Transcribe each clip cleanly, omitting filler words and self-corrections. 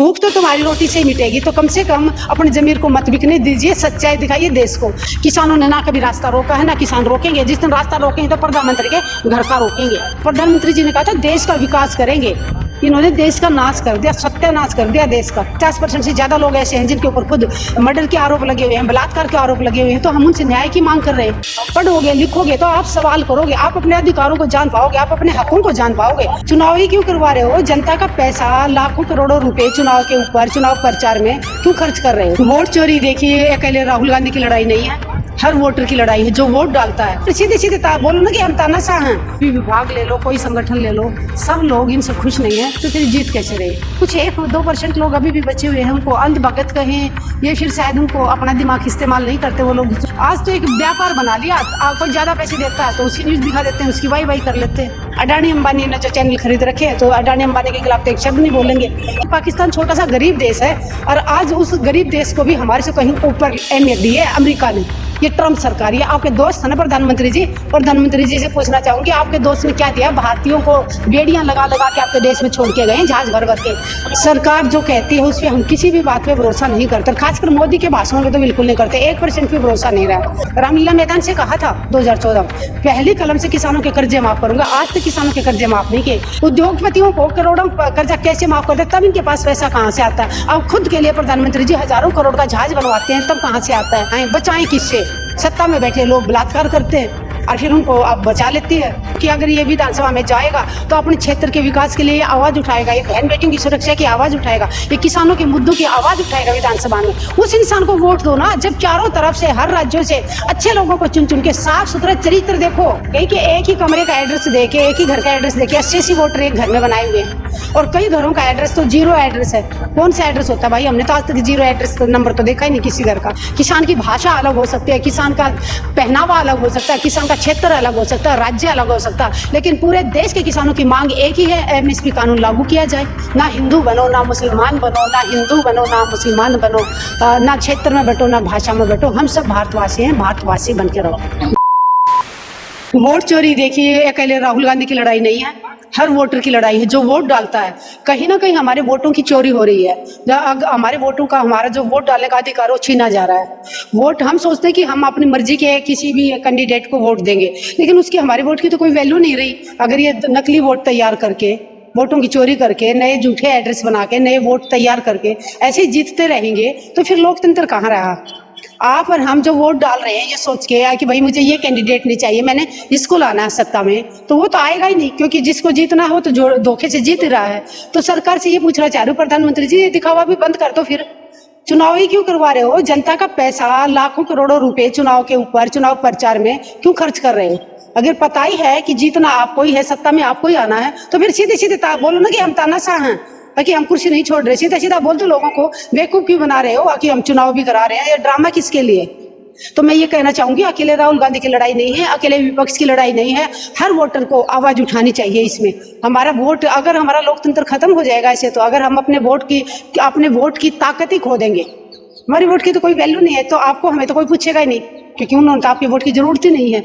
भूख तो तुम्हारी रोटी से ही मिटेगी, तो कम से कम अपने जमीर को मत बिकने दीजिए, सच्चाई दिखाइए देश को। किसानों ने ना कभी रास्ता रोका है, ना किसान रोकेंगे। जिस दिन रास्ता रोकेंगे तो प्रधानमंत्री के घर का रोकेंगे। प्रधानमंत्री जी ने कहा था देश का विकास करेंगे, इन्होंने देश का नाश कर दिया, सत्यानाश कर दिया देश का। 50% से ज्यादा लोग ऐसे हैं जिनके ऊपर खुद मर्डर के आरोप लगे हुए हैं, बलात्कार के आरोप लगे हुए हैं, तो हम उनसे न्याय की मांग कर रहे हैं। पढ़ोगे लिखोगे तो आप सवाल करोगे, आप अपने अधिकारों को जान पाओगे, आप अपने हकों को जान पाओगे। चुनाव ही क्यों करवा रहे हो? जनता का पैसा लाखों करोड़ों रुपए चुनाव के ऊपर, चुनाव प्रचार में क्यों खर्च कर रहे हो? वोट चोरी देखिए, अकेले राहुल गांधी की लड़ाई नहीं है, हर वोटर की लड़ाई है जो वोट डालता है। तो सीधे सीधे बोलो ना कि हम तानाशाह हैं। विभाग ले लो, कोई संगठन ले लो, सब लोग इनसे खुश नहीं है, तो फिर जीत कैसे रहे? कुछ 1-2% लोग अभी भी बचे हुए हैं, उनको अंधभगत कहें या फिर शायद उनको अपना दिमाग इस्तेमाल नहीं करते वो लोग। आज तो एक व्यापार बना लिया, कोई ज्यादा पैसे देता है तो उसकी न्यूज दिखा देते हैं, उसकी वाई करते हैं। अडानी अंबानी ने जो चैनल खरीद रखे हैं, तो अडानी अंबानी के खिलाफ तो एक शब्द नहीं बोलेंगे। पाकिस्तान छोटा सा गरीब देश है, और आज उस गरीब देश को भी हमारे से कहीं ऊपर अहमियत दी है अमेरिका ने। ये ट्रम्प सरकार, ये आपके दोस्त है ना प्रधानमंत्री जी से पूछना चाहूंगी, आपके दोस्त ने क्या दिया? भारतीयों को बेड़ियां लगा लगा के आपके देश में छोड़ के गए, जहाज भर भर के। सरकार जो कहती है उस पर हम किसी भी बात पे भरोसा नहीं करते, खासकर मोदी के भाषणों पे तो बिल्कुल नहीं करते। 1% भी भरोसा नहीं रहा। रामलीला मैदान से कहा था 2014 पहली कलम से किसानों के कर्जे माफ करूंगा, आज तक किसानों के कर्जे माफ नहीं किए। उद्योगपतियों को करोड़ों कर्जा कैसे माफ करते, तब इनके पास पैसा कहाँ से आता है? अब खुद के लिए प्रधानमंत्री जी हजारों करोड़ का जहाज बनवाते हैं, तब कहाँ से आता है? बचाएं किससे? सत्ता में बैठे लोग बलात्कार करते हैं और फिर उनको अब बचा लेती है कि अगर ये विधानसभा में जाएगा तो अपने क्षेत्र के विकास के लिए आवाज उठाएगा, ये बहन बेटियों की सुरक्षा की आवाज उठाएगा, ये किसानों के मुद्दों की आवाज उठाएगा विधानसभा में। उस इंसान को वोट दो ना, जब चारों तरफ से हर राज्यों से अच्छे लोगों को चुन चुन के साफ सुथरा चरित्र देखो। एक ही कमरे का एड्रेस देके, एक ही घर का एड्रेस देके 80 वोटर एक घर में बनाए हुए हैं, और कई घरों का एड्रेस तो जीरो एड्रेस है। कौन सा एड्रेस होता है भाई? हमने तो आज तक जीरो एड्रेस नंबर तो देखा ही नहीं किसी घर का। किसान की भाषा अलग हो सकती है, किसान का पहनावा अलग हो सकता है, किसान का क्षेत्र अलग हो सकता है, राज्य अलग हो सकता है, लेकिन पूरे देश के किसानों की मांग एक ही है, एमएसपी कानून लागू किया जाए। ना हिंदू बनो, ना मुसलमान बनो, ना हिंदू बनो, ना मुसलमान बनो, ना क्षेत्र में बटो, ना भाषा में बटो, हम सब भारतवासी हैं, भारतवासी बन के रहो। वोट चोरी देखिए, अकेले राहुल गांधी की लड़ाई नहीं है, हर वोटर की लड़ाई है जो वोट डालता है। कहीं ना कहीं हमारे वोटों की चोरी हो रही है, हमारे वोटों का, हमारा जो वोट डालने का अधिकार वो छीना जा रहा है। वोट हम सोचते हैं कि हम अपनी मर्जी के किसी भी कैंडिडेट को वोट देंगे, लेकिन उसकी हमारे वोट की तो कोई वैल्यू नहीं रही। अगर ये नकली वोट तैयार करके, वोटों की चोरी करके, नए झूठे एड्रेस बना के, नए वोट तैयार करके ऐसे जीतते रहेंगे तो फिर लोकतंत्र कहाँ रहा? आप और हम जो वोट डाल रहे हैं ये सोच के कि भाई मुझे ये कैंडिडेट नहीं चाहिए, मैंने इसको लाना है सत्ता में, तो वो तो आएगा ही नहीं, क्योंकि जिसको जीतना हो तो जो धोखे से जीत रहा है। तो सरकार से ये पूछना चाह रही हूँ प्रधानमंत्री जी, ये दिखावा भी बंद कर दो। फिर चुनाव ही क्यों करवा रहे हो? जनता का पैसा लाखों करोड़ों रुपए चुनाव के ऊपर, चुनाव प्रचार में क्यों खर्च कर रहे हो? अगर पता ही है कि जीतना आपको ही है, सत्ता में आपको ही आना है, तो फिर सीधे सीधे बोलो ना कि हम तानाशाह हैं, कि हम कुर्सी नहीं छोड़ रहे। सीधा सीधा बोल दो लोगों को, बेवकूफ क्यों बना रहे हो कि हम चुनाव भी करा रहे हैं, ये ड्रामा किसके लिए? तो मैं ये कहना चाहूंगी, अकेले राहुल गांधी की लड़ाई नहीं है, अकेले विपक्ष की लड़ाई नहीं है, हर वोटर को आवाज उठानी चाहिए इसमें। हमारा वोट, अगर हमारा लोकतंत्र खत्म हो जाएगा ऐसे, तो अगर हम अपने वोट की ताकत ही खो देंगे, हमारी वोट की तो कोई वैल्यू नहीं है, तो आपको हमें तो कोई पूछेगा ही नहीं, क्योंकि उन्होंने तो आपके वोट की जरूरत ही नहीं है।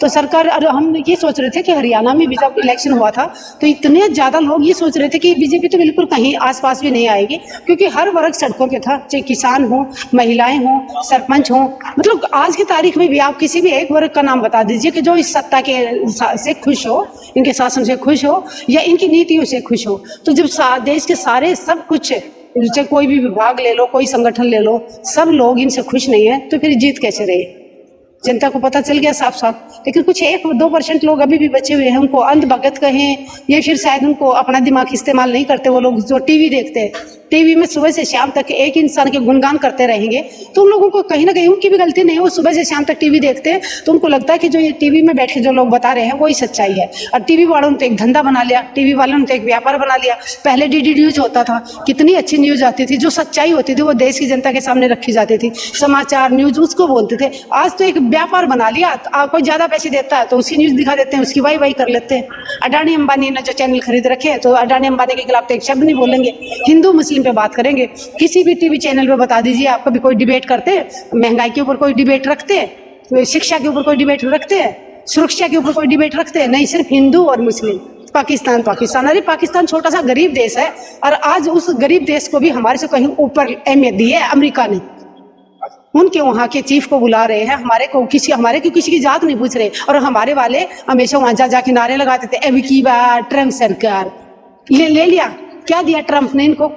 तो सरकार, हम ये सोच रहे थे कि हरियाणा में भी जब इलेक्शन हुआ था तो इतने ज्यादा लोग ये सोच रहे थे कि बीजेपी तो बिल्कुल कहीं आसपास भी नहीं आएगी, क्योंकि हर वर्ग सड़कों पे था, चाहे किसान हो, महिलाएं हो, सरपंच हो। मतलब आज की तारीख में भी आप किसी भी एक वर्ग का नाम बता दीजिए कि जो इस सत्ता के से खुश हो, इनके शासन से खुश हो या इनकी नीतियों से खुश हो। तो जब देश के सारे सब कुछ, चाहे कोई भी विभाग ले लो, कोई संगठन ले लो, सब लोग इनसे खुश नहीं है, तो फिर जीत कैसे रहे? जनता को पता चल गया साफ साफ। लेकिन कुछ 1-2% लोग अभी भी बचे हुए हैं, उनको अंधभगत कहें या फिर शायद उनको अपना दिमाग इस्तेमाल नहीं करते वो लोग, जो टीवी देखते हैं, टीवी में सुबह से शाम तक एक इंसान के गुणगान करते रहेंगे, तो उन लोगों को कहीं ना कहीं उनकी भी गलती नहीं है। वो सुबह से शाम तक टीवी देखते हैं तो उनको लगता है कि जो ये टीवी में बैठ के जो लोग बता रहे हैं वही सच्चाई है। और टीवी वालों ने तो एक धंधा बना लिया, टीवी वालों ने तो एक व्यापार बना लिया। पहले डीडी न्यूज होता था, कितनी अच्छी न्यूज आती थी, जो सच्चाई होती थी वो देश की जनता के सामने रखी जाती थी, समाचार न्यूज उसको बोलते थे। आज तो एक व्यापार बना लिया, कोई ज्यादा पैसे देता है तो उसकी न्यूज दिखा देते हैं, उसकी वाई करते हैं। अडानी अंबानी ने जो चैनल खरीद रखे हैं, तो अडानी अंबानी के खिलाफ तो एक शब्द नहीं बोलेंगे, हिंदू मुस्लिम पे बात करेंगे। किसी भी टीवी चैनल पे बता दीजिए, आप कभी कोई डिबेट करते हैं? महंगाई के ऊपर कोई डिबेट रखते हैं? शिक्षा के ऊपर कोई डिबेट रखते हैं? सुरक्षा के ऊपर कोई डिबेट रखते हैं? नहीं, सिर्फ हिंदू और मुस्लिम। पाकिस्तान पाकिस्तान, अरे पाकिस्तान छोटा सा गरीब देश है और आज उस गरीब देश को भी हमारे से कहीं ऊपर अहमियत दी है अमेरिका ने। उनके वहाँ के चीफ को बुला रहे हैं, हमारे को किसी की जात नहीं पूछ रहे, और हमारे वाले हमेशा वहाँ जा जाके नारे लगाते थे अब की बार ट्रम्प सरकार। ले लिया, क्या दिया ट्रम्प ने इनको?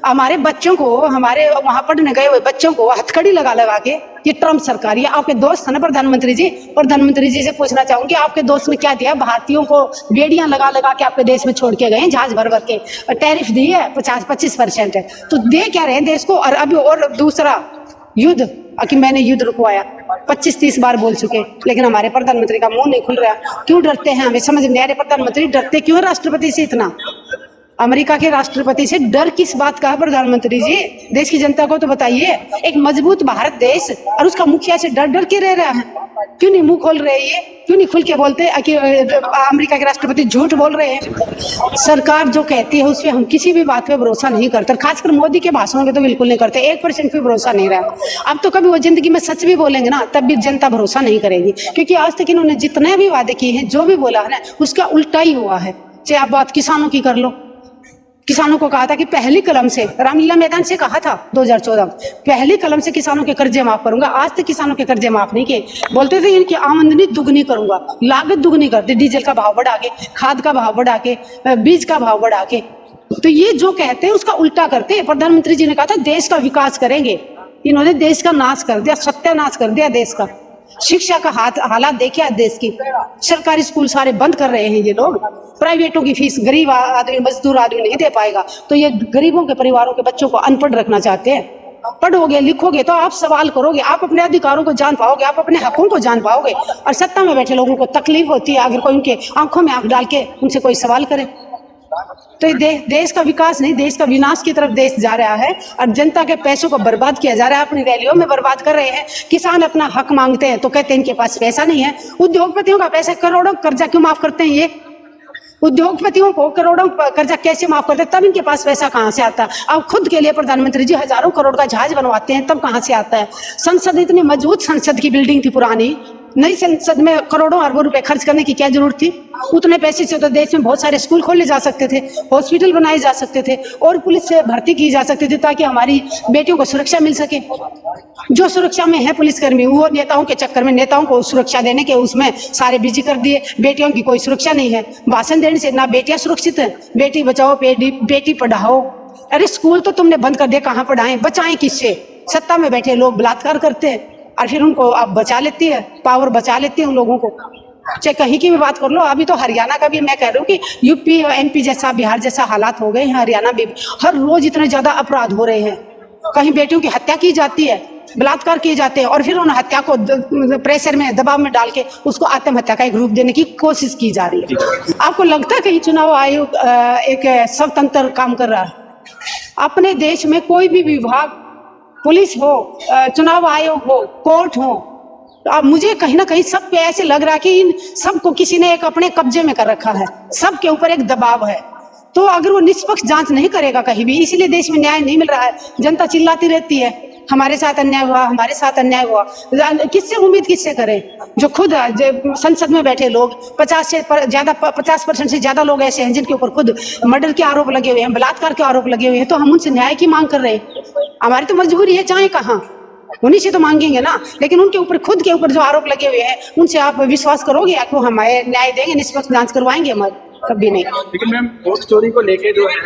हमारे बच्चों को, हमारे वहां पढ़ने गए हुए बच्चों को हथकड़ी लगा लगा के ये ट्रम्प सरकार, ये आपके दोस्त है ना प्रधानमंत्री जी से पूछना चाहूंगी आपके दोस्त ने क्या दिया? भारतीयों को बेड़ियां लगा लगा के आपके देश में छोड़ के गए, जहाज भर भर के, टैरिफ दी है 50-25% है, तो दे क्या रहे हैं देश को? और अभी और दूसरा युद्ध, कि मैंने युद्ध रुकवाया 25-30 बार बोल चुके, लेकिन हमारे प्रधानमंत्री का मुंह नहीं खुल रहा। क्यों डरते हैं? हमें समझ नहीं आ रहा प्रधानमंत्री डरते क्यों राष्ट्रपति से इतना? अमेरिका के राष्ट्रपति से डर किस बात का है प्रधानमंत्री जी? देश की जनता को तो बताइए। एक मजबूत भारत देश और उसका मुखिया से डर डर के रह रहा है, क्यों नहीं मुंह खोल रहे? ये क्यों नहीं खुल के बोलते कि अमेरिका के राष्ट्रपति झूठ बोल रहे हैं? सरकार जो कहती है उस पर हम किसी भी बात पे भरोसा नहीं करते, खासकर मोदी के भाषणों पे तो बिल्कुल नहीं करते, 1% भी भरोसा नहीं रहा। अब तो कभी वो जिंदगी में सच भी बोलेंगे ना, तब भी जनता भरोसा नहीं करेगी, क्योंकि आज तक इन्होंने जितने भी वादे किए हैं, जो भी बोला है ना, उसका उल्टा ही हुआ है। चाहे आप बात किसानों की कर लो, किसानों को कहा था कि पहली कलम से, रामलीला मैदान से कहा था 2014 पहली कलम से किसानों के कर्जे माफ करूंगा। आज तक किसानों के कर्जे माफ नहीं किए। बोलते थे इनकी आमदनी दुगनी करूंगा, लागत दुगनी कर दी, डीजल का भाव बढ़ा के, खाद का भाव बढ़ा के, बीज का भाव बढ़ा के। तो ये जो कहते हैं उसका उल्टा करते हैं। प्रधानमंत्री जी ने कहा था देश का विकास करेंगे, इन्होंने देश का नाश कर दिया, सत्यानाश कर दिया देश का। शिक्षा का हालात देखिए देश की, सरकारी स्कूल सारे बंद कर रहे हैं ये लोग, प्राइवेटों की फीस गरीब आदमी, मजदूर आदमी नहीं दे पाएगा, तो ये गरीबों के परिवारों के बच्चों को अनपढ़ रखना चाहते हैं। पढ़ोगे लिखोगे तो आप सवाल करोगे, आप अपने अधिकारों को जान पाओगे, आप अपने हकों को जान पाओगे। और सत्ता में बैठे लोगों को तकलीफ होती है अगर कोई उनके आंखों में आंख डाल के उनसे कोई सवाल करे। तो ये देश का विकास नहीं, देश का विनाश की तरफ देश जा रहा है, और जनता के पैसों को बर्बाद किया जा रहा है, अपनी रैलियों में बर्बाद कर रहे हैं। किसान अपना हक मांगते हैं तो कहते हैं इनके पास पैसा नहीं है। उद्योगपतियों का पैसा, करोड़ों कर्जा क्यों माफ करते हैं ये? उद्योगपतियों को करोड़ों कर्जा कैसे माफ करते हैं? तब इनके पास पैसा कहाँ से आता है? अब खुद के लिए प्रधानमंत्री जी हजारों करोड़ का जहाज बनवाते हैं, तब कहाँ से आता है? संसद इतनी मजबूत संसद की बिल्डिंग थी पुरानी, नई संसद में करोड़ों अरबों रुपए खर्च करने की क्या जरूरत थी? उतने पैसे से तो देश में बहुत सारे स्कूल खोले जा सकते थे, हॉस्पिटल बनाए जा सकते थे, और पुलिस से भर्ती की जा सकती थी, ताकि हमारी बेटियों को सुरक्षा मिल सके। जो सुरक्षा में है पुलिसकर्मी, वो नेताओं के चक्कर में, नेताओं को सुरक्षा देने के उसमें सारे बिजी कर दिए। बेटियों की कोई सुरक्षा नहीं है, भाषण देने से ना बेटियां सुरक्षित है। बेटी बचाओ बेटी पढ़ाओ, अरे स्कूल तो तुमने बंद कर दिया, कहाँ पढ़ाएं? बचाएं किससे? सत्ता में बैठे लोग बलात्कार करते हैं और फिर उनको आप बचा लेती है, पावर बचा लेती है उन लोगों को। चाहे कहीं की भी बात कर लो, अभी तो हरियाणा का भी मैं कह रही हूँ कि यूपी MP जैसा, बिहार जैसा हालात हो गए हैं। हरियाणा में हर रोज इतने ज्यादा अपराध हो रहे हैं, कहीं बेटियों की हत्या की जाती है, बलात्कार किए जाते हैं, और फिर उन हत्या को प्रेशर में, दबाव में डाल के उसको आत्महत्या का एक रूप देने की कोशिश की जा रही है। आपको लगता है कहीं चुनाव आयोग एक स्वतंत्र काम कर रहा है? अपने देश में कोई भी विभाग, पुलिस हो, चुनाव आयोग हो, कोर्ट हो, अब मुझे कहीं ना कहीं सब पे ऐसे लग रहा है कि इन सबको किसी ने एक अपने कब्जे में कर रखा है, सबके ऊपर एक दबाव है। तो अगर वो निष्पक्ष जांच नहीं करेगा कहीं भी, इसीलिए देश में न्याय नहीं मिल रहा है। जनता चिल्लाती रहती है हमारे साथ अन्याय हुआ, हमारे साथ अन्याय हुआ। किससे उम्मीद किससे करें? जो खुद संसद में बैठे लोग 50% से ज्यादा लोग ऐसे हैं जिनके ऊपर खुद मर्डर के आरोप लगे हुए हैं, बलात्कार के आरोप लगे हुए हैं, तो हम उनसे न्याय की मांग कर रहे हैं। हमारी तो मजबूरी है, चाहे कहाँ, उन्हीं से तो मांगेंगे ना। लेकिन उनके ऊपर, खुद के ऊपर जो आरोप लगे हुए हैं, उनसे आप विश्वास करोगे या वो हमारे न्याय देंगे, निष्पक्ष जांच करवाएंगे? हमारे कभी नहीं। लेकिन मैम वोट चोरी को लेके जो है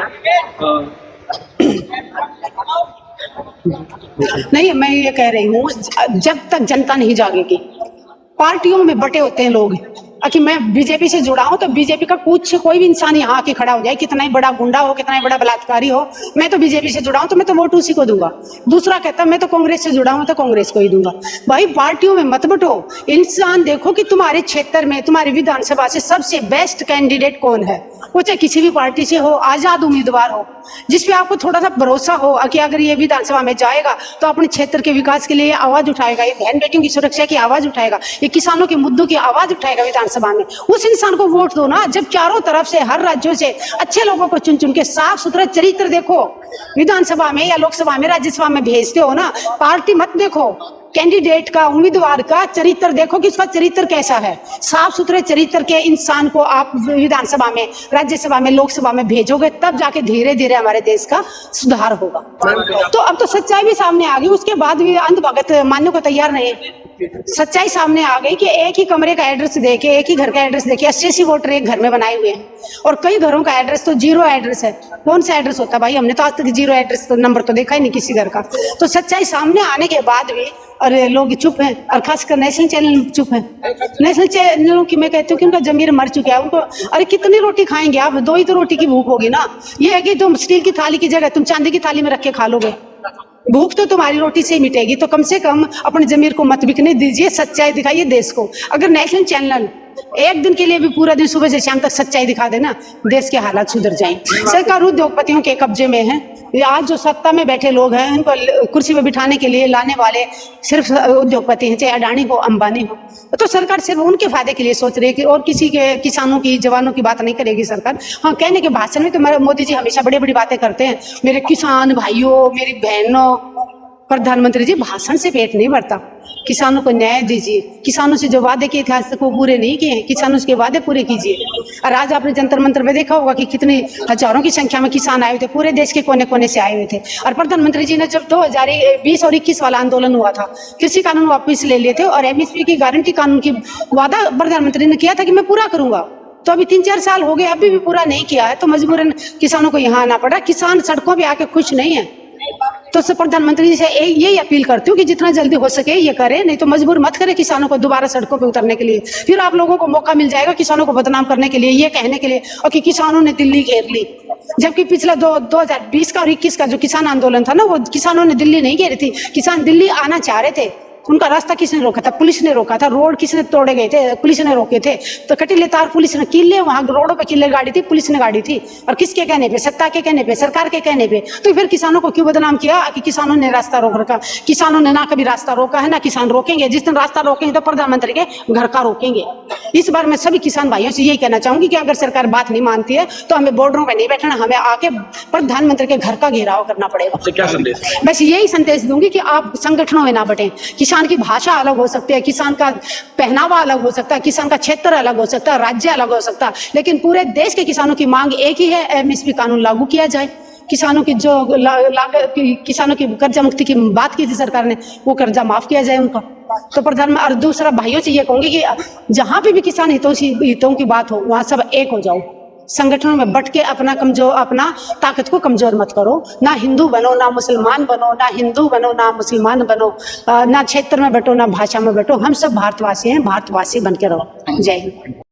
नहीं, मैं ये कह रही हूँ जब तक जनता नहीं जागेगी, पार्टियों में बटे होते हैं लोग कि मैं बीजेपी से जुड़ा हूं तो बीजेपी का कुछ कोई भी इंसान यहाँ आके खड़ा हो जाए, कितना ही बड़ा गुंडा हो, कितना ही बड़ा बलात्कारी हो, मैं तो बीजेपी से जुड़ा हूं तो मैं तो वोट उसी को दूंगा। दूसरा कहता मैं तो कांग्रेस से जुड़ा हूं तो कांग्रेस को ही दूंगा। भाई पार्टियों में मत बटो, इंसान देखो कि तुम्हारे क्षेत्र में, तुम्हारी विधानसभा से सबसे बेस्ट कैंडिडेट कौन है, वो चाहे किसी भी पार्टी से हो, आजाद उम्मीदवार हो, जिसपे आपको थोड़ा सा भरोसा हो कि अगर ये विधानसभा में जाएगा तो अपने क्षेत्र के विकास के लिए आवाज उठाएगा, ये बहन बेटियों की सुरक्षा की आवाज उठाएगा, ये किसानों के मुद्दों की आवाज उठाएगा विधानसभा में। उस इंसान को वोट दो ना। जब चारों तरफ से, हर राज्यों से अच्छे लोगों को चुन चुन के साफ सुथरा चरित्र देखो, विधानसभा में या लोकसभा में, राज्यसभा में भेजते हो ना, पार्टी मत देखो। कैंडिडेट का, उम्मीदवार का चरित्र देखो कि उसका चरित्र कैसा है। साफ सुथरे चरित्र के इंसान को आप विधानसभा में, राज्यसभा में, लोकसभा में भेजोगे, तब जाके धीरे धीरे हमारे देश का सुधार होगा। तो अब तो सच्चाई भी सामने आ गई, उसके बाद भी अंधभगत मानने को तैयार नहीं। सच्चाई सामने आ गई कि एक ही कमरे का एड्रेस देके, एक ही घर का एड्रेस देके 80 वोटर एक घर में बनाए हुए हैं, और कई घरों का एड्रेस तो जीरो एड्रेस है। कौन सा एड्रेस होता है भाई? हमने तो आज तक जीरो एड्रेस तो नंबर तो देखा ही नहीं किसी घर का। तो सच्चाई सामने आने के बाद भी अरे लोग चुप हैं, और खासकर नेशनल चैनल चुप हैं। नेशनल चैनलों की मैं कहती हूँ कि उनका जमीर मर चुका है। उनको अरे कितनी रोटी खाएंगे आप? 2 ही तो रोटी की भूख होगी ना। ये है कि तुम स्टील की थाली की जगह तुम चांदी की थाली में रख के खा लोगे। भूख तो तुम्हारी रोटी से ही मिटेगी। तो कम से कम अपने जमीर को मत बिकने दीजिए, सच्चाई दिखाइए देश को। अगर नेशनल चैनल एक दिन के लिए भी पूरा दिन सुबह से शाम तक सच्चाई दिखा देना, देश के हालात सुधर जाएंगे। सरकार उद्योगपतियों के कब्जे में है। आज जो सत्ता में बैठे लोग हैं, उनको कुर्सी में बिठाने के लिए लाने वाले सिर्फ उद्योगपति हैं, चाहे अडानी हो, अंबानी हो। तो सरकार सिर्फ उनके फायदे के लिए सोच रही है कि और किसी के, किसानों की, जवानों की बात नहीं करेगी सरकार। हाँ, कहने के भाषण में तो मोदी जी हमेशा बड़ी बड़ी बातें करते हैं, मेरे किसान भाइयों, मेरी बहनों। प्रधानमंत्री जी, भाषण से पेट नहीं भरता। किसानों को न्याय दीजिए। किसानों से जो वादे किए थे आज तक वो पूरे नहीं किए हैं, किसानों के वादे पूरे कीजिए। और आज आपने जंतर मंतर में देखा होगा कि कितने हजारों की संख्या में किसान आए हुए थे, पूरे देश के कोने कोने से आए हुए थे। और प्रधानमंत्री जी ने जब 2020 और 21 वाला आंदोलन हुआ था, कृषि कानून वापस ले लिए थे, और MSP की गारंटी कानून की वादा प्रधानमंत्री ने किया था कि मैं पूरा करूंगा। तो अभी 3-4 साल हो गए, अभी भी पूरा नहीं किया है। तो मजबूरन किसानों को यहाँ आना पड़ा। किसान सड़कों पे आके खुश नहीं है। तो प्रधानमंत्री जी से यही अपील करती हूँ कि जितना जल्दी हो सके ये करें, नहीं तो मजबूर मत करें किसानों को दोबारा सड़कों पे उतरने के लिए। फिर आप लोगों को मौका मिल जाएगा किसानों को बदनाम करने के लिए, ये कहने के लिए और कि किसानों ने दिल्ली घेर ली। जबकि पिछला 2020 का और 21 का जो किसान आंदोलन था ना, वो किसानों ने दिल्ली नहीं घेरी थी। किसान दिल्ली आना चाह रहे थे, उनका रास्ता किसने रोका था? पुलिस ने रोका था। रोड किसने तोड़े गए थे? पुलिस ने रोके थे। तो कटीले तार पुलिस ने किले, वहां रोडों पे किले गाड़ी थी, पुलिस ने गाड़ी थी। और किसके कहने पे? सत्ता के कहने पे, सरकार के कहने पे। तो फिर किसानों को क्यों बदनाम किया कि किसानों ने रास्ता रोक रखा? किसानों ने ना कभी रास्ता रोका है, ना किसान रोकेंगे। जिस दिन रास्ता रोकेंगे तो प्रधानमंत्री के घर का रोकेंगे। इस बार मैं सभी किसान भाइयों से यही कहना चाहूंगी कि अगर सरकार बात नहीं मानती है तो हमें बॉर्डरों पे नहीं बैठना, हमें आके प्रधानमंत्री के घर का घेराव करना पड़ेगा। क्या संदेश? बस यही संदेश दूंगी कि आप संगठनों में ना बटें। किसान की भाषा अलग हो सकती है, किसान का पहनावा अलग हो सकता है, किसान का क्षेत्र अलग हो सकता है, राज्य अलग हो सकता है, लेकिन पूरे देश के किसानों की मांग एक ही है, MSP कानून लागू किया जाए। किसानों की जो किसानों की कर्जा मुक्ति की बात की थी सरकार ने, वो कर्जा माफ किया जाए उनका। तो प्रधानमंत्री और दूसरा भाइयों से ये कहूंगी कि जहां पे भी किसान हितों की बात हो, वहां सब एक हो जाओ। संगठनों में बट के अपना ताकत को कमजोर मत करो। ना हिंदू बनो, ना मुसलमान बनो, ना हिंदू बनो, ना मुसलमान बनो, ना क्षेत्र में बटो, ना भाषा में बटो। हम सब भारतवासी हैं, भारतवासी बन के रहो। जय हिंद।